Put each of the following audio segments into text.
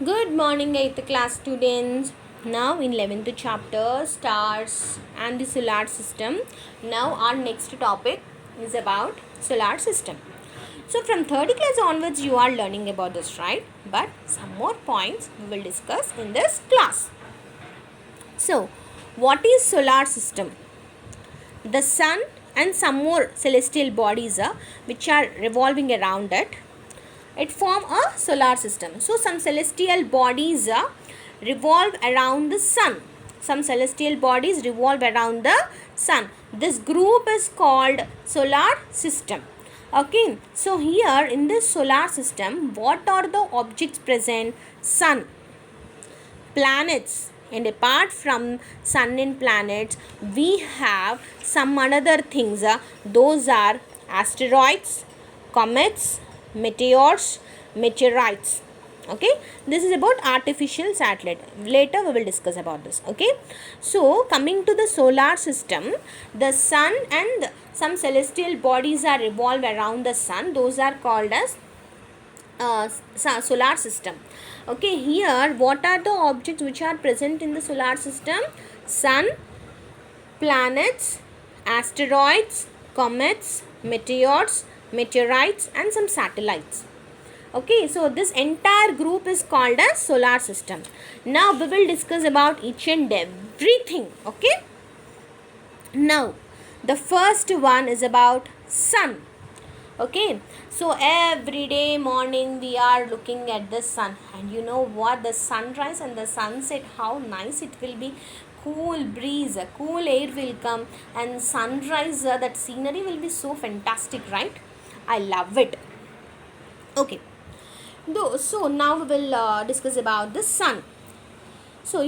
Good morning, 8th class students. Now, in 11th chapter, stars and the solar system. Now, our next topic is about solar system. So, from third class onwards, you are learning about this, right? But some more points we will discuss in this class. So, what is solar system? The sun and some more celestial bodies which are revolving around it form a solar system. So some celestial bodies revolve around the sun. Some celestial bodies revolve around the sun. This group is called solar system. Okay, so here in this solar system, what are the objects present? Sun, planets, and apart from sun and planets, we have some another things. Those are asteroids, comets, meteors, meteorites. Okay, this is about artificial satellite. Later we will discuss about this. Okay, so coming to the solar system, the sun and some celestial bodies are revolve around the sun. Those are called as solar system. Okay, here what are the objects which are present in the solar system? Sun, planets, asteroids, comets, meteors, meteorites, and some satellites. Okay, so this entire group is called as solar system. Now we will discuss about each and everything. Okay, now the first one is about sun. Okay, so every day morning we are looking at the sun, and you know what, the sunrise and the sunset, how nice it will be. Cool breeze, a cool air will come, and sunrise, that scenery will be so fantastic, right? I love it. Okay, so now we will discuss about the sun. So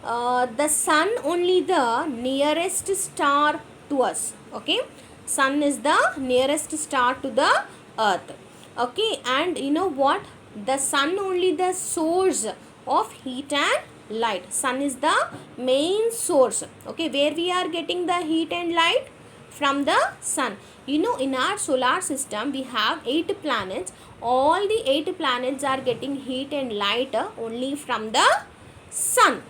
the sun only the nearest star to us. Okay, sun is the nearest star to the earth. Okay, and you know what, the sun only the source of heat and light. Sun is the main source. Okay, where we are getting the heat and light? From the sun. In our solar system we have 8 planets. All the 8 planets are getting heat and light only from the sun.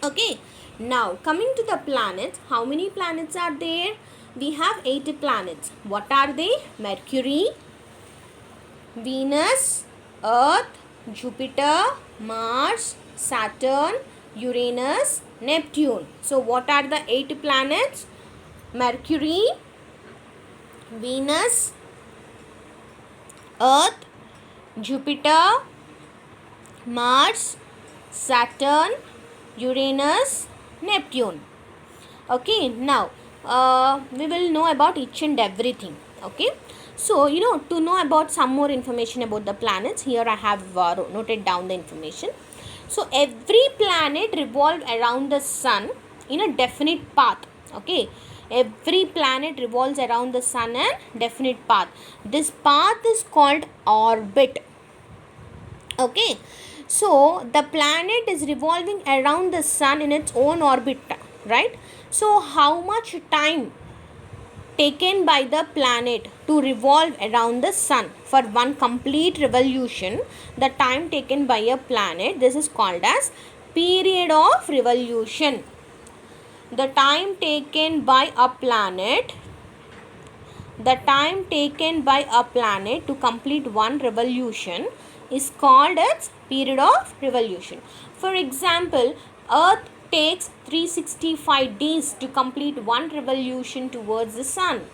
Okay, now coming to the planets, how many planets are there? We have 8 planets. What are they? Mercury, Venus, Earth, Jupiter, Mars, Saturn, Uranus, Neptune. So what are the 8 planets? Mercury, Venus, Earth, Jupiter, Mars, Saturn, Uranus, Neptune. Okay, now we will know about each and everything. Okay, so to know about some more information about the planets, here I have noted down the information. So every planet revolves around the sun in a definite path. Okay, every planet revolves around the sun in definite path. This path is called orbit. Okay, so the planet is revolving around the sun in its own orbit, right? So how much time taken by the planet to revolve around the sun? For one complete revolution, the time taken by a planet, this is called as period of revolution. The time taken by a planet to complete one revolution is called as period of revolution. For example, Earth takes 365 days to complete one revolution towards the sun.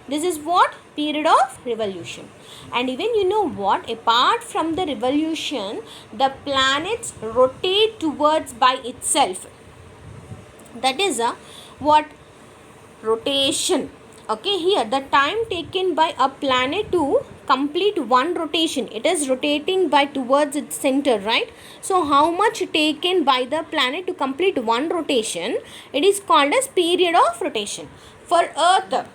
This is what? Period of revolution. And even you know what, apart from the revolution, the planets rotate towards by itself. That is what? Rotation. Okay, here the time taken by a planet to complete one rotation, it is rotating by towards its center, right? So how much taken by the planet to complete one rotation? It is called as period of rotation. For Earth,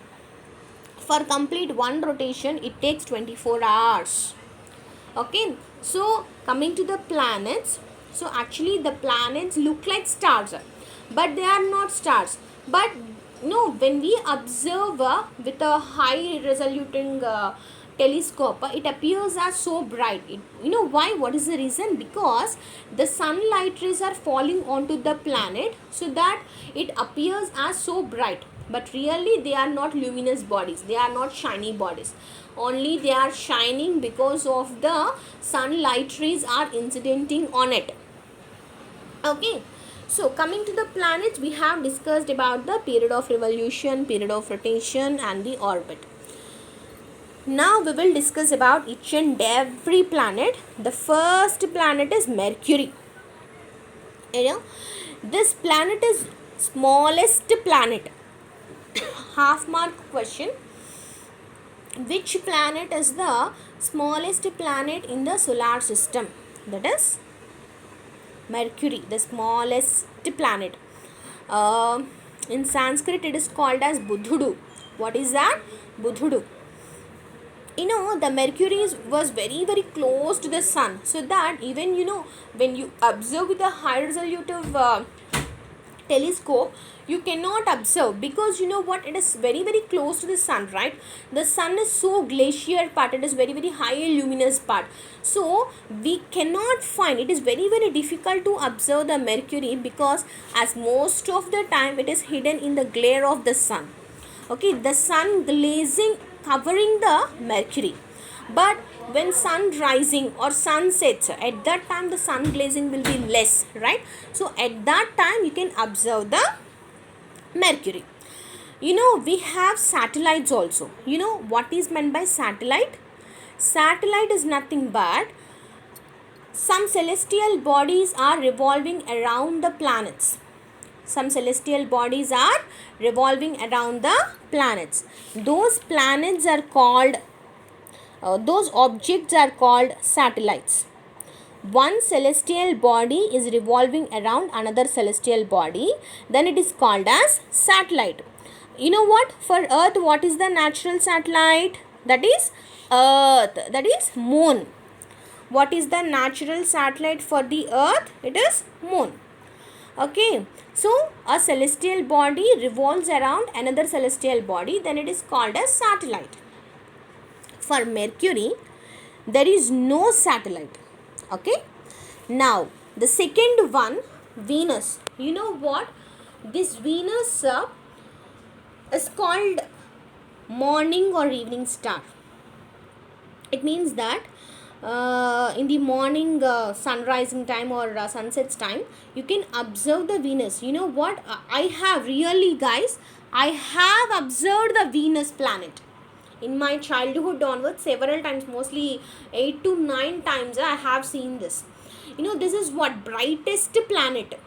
for complete one rotation, it takes 24 hours. Okay, so coming to the planets, so actually the planets look like stars, but they are not stars. But when we observe with a high resolution telescope, it appears as so bright. You know why? What is the reason? Because the sunlight rays are falling onto the planet, so that it appears as so bright. But really they are not luminous bodies, they are not shiny bodies, only they are shining because of the sunlight rays are incidenting on it. Okay, so coming to the planets, we have discussed about the period of revolution, period of rotation and the orbit. Now we will discuss about each and every planet. The first planet is Mercury. You know, this planet is smallest planet. Half mark question. Which planet is the smallest planet in the solar system? That is Mercury, the smallest planet. In Sanskrit it is called as Budhudu. What is that? Budhudu. You know, the Mercury was very close to the sun, so that even, you know, when you observe with a high resolutive telescope, you cannot observe, because you know what, it is very close to the sun, right? The sun is so glacier part, it is very high luminous part, so we cannot find, it is very difficult to observe the Mercury, because as most of the time it is hidden in the glare of the sun. Okay, the sun glazing covering the Mercury. But when sun rising or sun sets, at that time the sun glazing will be less, right? So at that time you can observe the Mercury. You know, we have satellites also. You know what is meant by satellite? Satellite is nothing but some celestial bodies are revolving around the planets. Some celestial bodies are revolving around the planets. Those planets are called, those objects are called satellites. One celestial body is revolving around another celestial body, then it is called as satellite. You know what? For Earth, what is the natural satellite? That is Earth, that is Moon. What is the natural satellite for the Earth? It is Moon. Okay, so a celestial body revolves around another celestial body, then it is called as satellite. For Mercury, there is no satellite. Okay, now the second one, Venus. You know what? This Venus is called morning or evening star. It means that in the morning sunrising time or sunsets time, you can observe the Venus. You know what, I have really, guys, I have observed the Venus planet in my childhood onwards several times, mostly 8 to 9 times I have seen this. You know, this is what, brightest planet,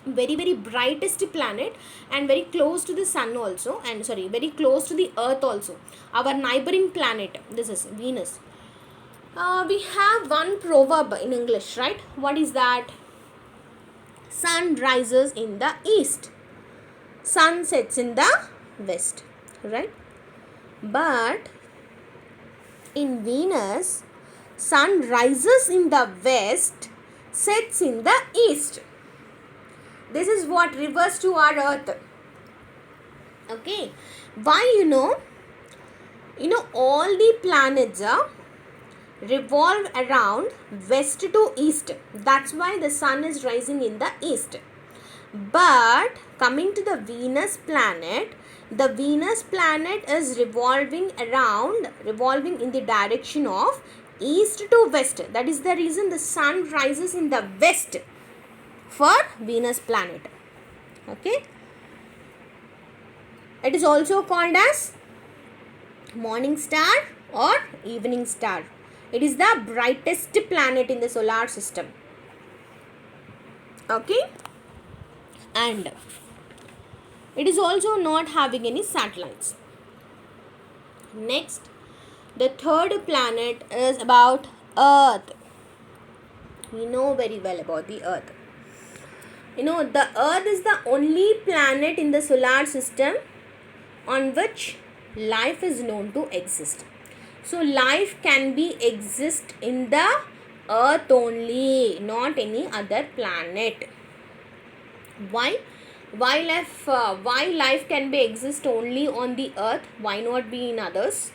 very brightest planet, and very close to the sun also, and sorry, very close to the Earth also, our neighboring planet. This is Venus. We have one proverb in English, right? What is that? Sun rises in the east, sun sets in the west, right? But in Venus, sun rises in the west, sets in the east. This is what reverse to our Earth. Okay, why? You know, all the planets revolve around west to east. That's why the sun is rising in the east. But coming to the Venus planet is revolving in the direction of east to west. That is the reason the sun rises in the west for Venus planet. Okay, it is also called as morning star or evening star. It is the brightest planet in the solar system. Okay, and it is also not having any satellites. Next, the third planet is about Earth. You know very well about the Earth. You know, the Earth is the only planet in the solar system on which life is known to exist. So life can be exist in the Earth only, not any other planet. Why? Why life can be exist only on the Earth? Why not be in others?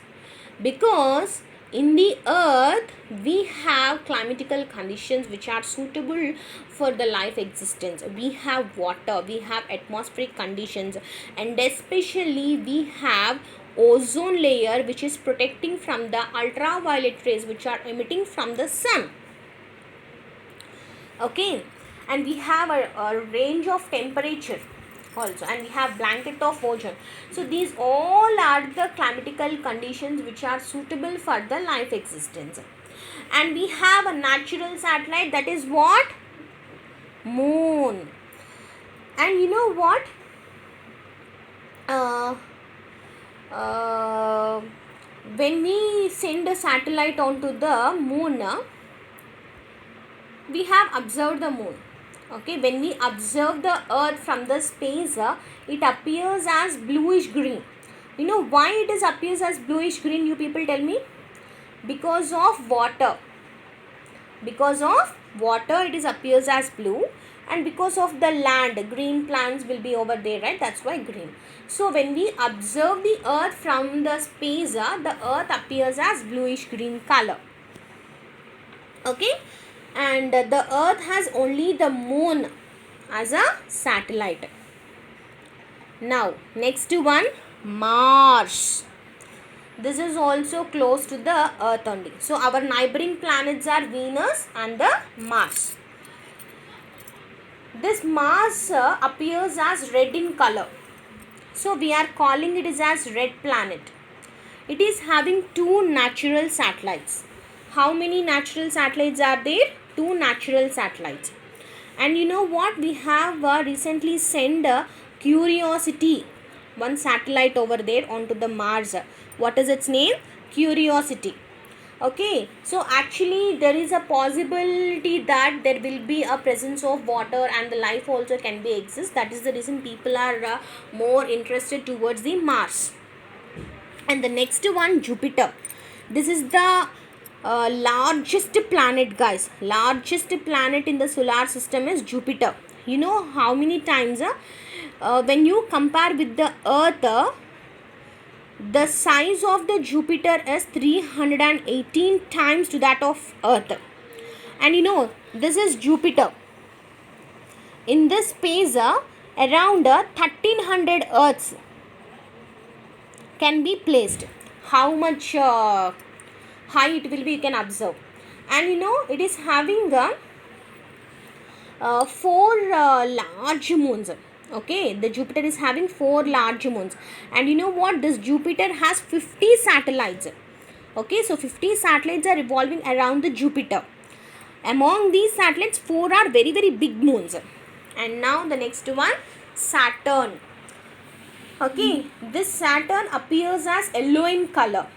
Because in the earth we have climatical conditions which are suitable for the life existence. We have water, we have atmospheric conditions, and especially we have ozone layer which is protecting from the ultraviolet rays which are emitting from the sun. Okay, and we have a range of temperature also, and we have blanket of ozone. So these all are the climatical conditions which are suitable for the life existence. And we have a natural satellite, that is what? Moon. And you know what, when we send a satellite onto the moon, we have observed the moon. Okay, when we observe the earth from the space, it appears as bluish green. You know why it is appears as bluish green, you people tell me? Because of water. Because of water it is appears as blue, and because of the land, green plants will be over there, right? That's why green. So when we observe the earth from the space, the earth appears as bluish green color. Okay, and the earth has only the moon as a satellite. Now next one, Mars. This is also close to the earth only. So our neighboring planets are Venus and the Mars. This Mars appears as red in color, so we are calling it as red planet. It is having 2 natural satellites. How many natural satellites are there? 2 natural satellites. And you know what, we have recently sent Curiosity, one satellite over there onto the Mars. What is its name? Curiosity. Okay, so actually there is a possibility that there will be a presence of water and the life also can be exist. That is the reason people are more interested towards the Mars. And the next one, Jupiter. This is the largest planet, guys. Largest planet in the solar system is Jupiter. You know how many times when you compare with the Earth, the size of the Jupiter is 318 times to that of Earth. And you know, this is Jupiter. In this space, around 1300 Earths can be placed. How much high it will be, you can observe. And you know, it is having 4 large moons. Okay, the Jupiter is having 4 large moons. And you know what, this Jupiter has 50 satellites. Okay, so 50 satellites are revolving around the Jupiter. Among these satellites, 4 are very very big moons. And now the next one, Saturn. Okay, this Saturn appears as yellow in color.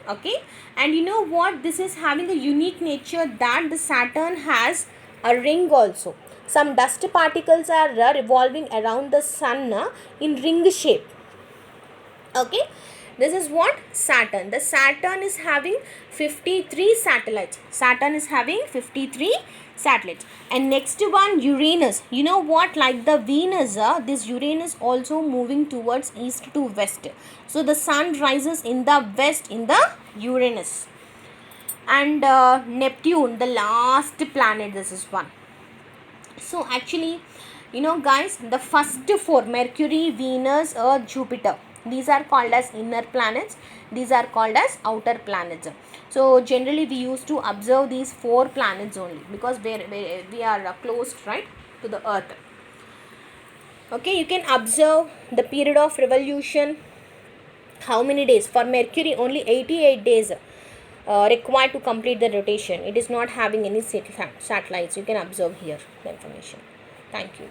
Okay, and you know what, this is having a unique nature that the Saturn has a ring also. Some dust particles are revolving around the sun in ring shape. Okay, this is what, Saturn. The Saturn is having 53 satellites. Saturn is having 53 satellites. And next one, Uranus. You know what, like the Venus, this Uranus also moving towards east to west. So the sun rises in the west in the Uranus. And Neptune, the last planet, this is one. So actually, you know guys, the first 4, Mercury, Venus, Earth, Jupiter, these are called as inner planets. These are called as outer planets. So generally we used to observe these 4 planets only because we are close, right, to the Earth. Okay, you can observe the period of revolution. How many days? For Mercury, only 88 days required to complete the rotation. It is not having any satellites. You can observe here the information. Thank you.